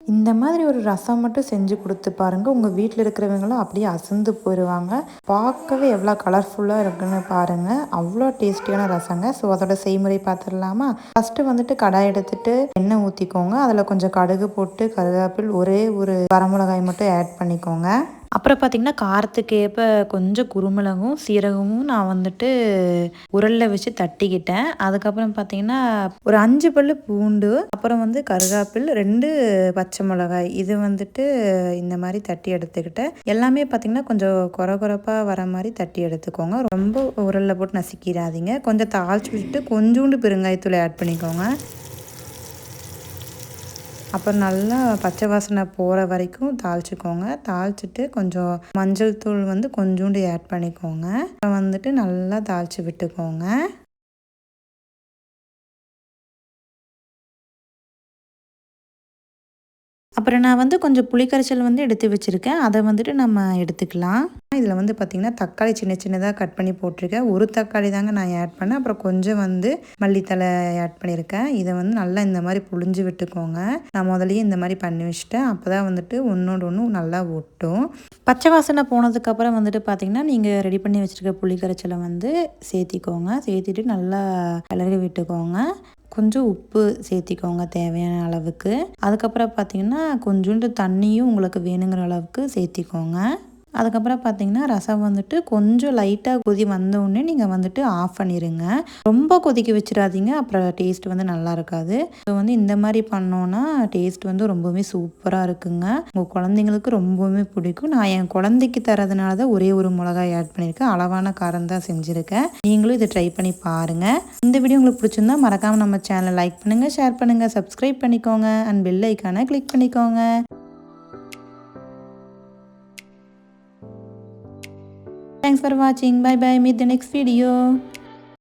இந்த மாதிரி ஒரு ரசம் மட்டும் செஞ்சு கொடுத்து பாருங்கள். உங்கள் வீட்டில் இருக்கிறவங்களும் அப்படியே அசந்து போயிடுவாங்க. பார்க்கவே எவ்வளோ கலர்ஃபுல்லாக இருக்குன்னு பாருங்கள். அவ்வளோ டேஸ்டியான ரசங்க. ஸோ அதோட செய்முறை பார்த்துடலாமா? ஃபஸ்ட்டு வந்துட்டு கடாய் எடுத்துட்டு எண்ணெய் ஊற்றிக்கோங்க. அதில் கொஞ்சம் கடுகு போட்டு கருவேப்பில் ஒரே ஒரு வரமிளகாய் மட்டும் ஆட் பண்ணிக்கோங்க. அப்புறம் பார்த்திங்கன்னா காரத்துக்கு ஏற்ப கொஞ்சம் குருமிளகும் சீரகமும் நான் வந்துட்டு உரலில் வச்சு தட்டிக்கிட்டேன். அதுக்கப்புறம் பார்த்திங்கன்னா ஒரு 5 பல்லு பூண்டு, அப்புறம் வந்து கருவேப்பில், 2 பச்சை மிளகாய் இது வந்துட்டு இந்த மாதிரி தட்டி எடுத்துக்கிட்டேன். எல்லாமே பார்த்திங்கன்னா கொஞ்சம் கொரகொரப்பாக வர மாதிரி தட்டி எடுத்துக்கோங்க. ரொம்ப உரலில் போட்டு நசுக்கிடாதீங்க. கொஞ்சம் தாளிச்சு விட்டுட்டு கொஞ்சோண்டு பெருங்காயத்தூள் ஆட் பண்ணிக்கோங்க. அப்புறம் நல்லா பச்சை வாசனை போகிற வரைக்கும் தாளிச்சுக்கோங்க. தாளிச்சிட்டு கொஞ்சம் மஞ்சள் தூள் வந்து கொஞ்சோண்டு ஆட் பண்ணிக்கோங்க. அப்புறம் வந்துட்டு நல்லா தாளித்து விட்டுக்கோங்க. அப்புறம் நான் வந்து கொஞ்சம் புளிக்கரைசல் வந்து எடுத்து வச்சுருக்கேன். அதை வந்துட்டு நம்ம எடுத்துக்கலாம். இதில் வந்து பார்த்திங்கன்னா தக்காளி சின்ன சின்னதாக கட் பண்ணி போட்டிருக்கேன். ஒரு தக்காளி தாங்க நான் ஆட் பண்ணேன். அப்புறம் கொஞ்சம் வந்து மல்லித்தலை ஆட் பண்ணியிருக்கேன். இதை வந்து நல்லா இந்த மாதிரி புழிஞ்சு விட்டுக்கோங்க. நான் முதலையே இந்த மாதிரி பண்ணி வச்சுட்டேன். அப்போ தான் வந்துட்டு ஒன்றோடு ஒன்று நல்லா ஒட்டும். பச்சை வாசனை போனதுக்கப்புறம் வந்துட்டு பார்த்திங்கன்னா நீங்கள் ரெடி பண்ணி வச்சுருக்க புளிக்கரைச்சலை வந்து சேர்த்திக்கோங்க. சேர்த்திட்டு நல்லா கிளறி விட்டுக்கோங்க. கொஞ்சம் உப்பு சேர்த்திக்கோங்க தேவையான அளவுக்கு. அதுக்கப்புறம் பார்த்திங்கன்னா கொஞ்சோண்டு தண்ணியும் உங்களுக்கு வேணுங்கிற அளவுக்கு சேர்த்திக்கோங்க. அதுக்கப்புறம் பார்த்திங்கன்னா ரசம் வந்துட்டு கொஞ்சம் லைட்டாக கொதி வந்தோடனே நீங்கள் வந்துட்டு ஆஃப் பண்ணிடுங்க. ரொம்ப கொதிக்க வச்சிடாதீங்க, அப்புறம் டேஸ்ட் வந்து நல்லா இருக்காது. ஸோ வந்து இந்த மாதிரி பண்ணோன்னா டேஸ்ட் வந்து ரொம்பவே சூப்பராக இருக்குங்க. உங்கள் குழந்தைங்களுக்கு ரொம்பவுமே பிடிக்கும். நான் என் குழந்தைக்கு தரதுனால தான் ஒரே ஒரு மிளகாய் ஆட் பண்ணியிருக்கேன். அளவான காரம் தான் செஞ்சுருக்கேன். நீங்களும் இதை ட்ரை பண்ணி பாருங்கள். இந்த வீடியோ உங்களுக்கு பிடிச்சிருந்தா மறக்காமல் நம்ம சேனலை லைக் பண்ணுங்கள், ஷேர் பண்ணுங்கள், சப்ஸ்கிரைப் பண்ணிக்கோங்க அண்ட் பெல் ஐக்கானை கிளிக் பண்ணிக்கோங்க. Thanks for watching. Bye bye. Meet the next video.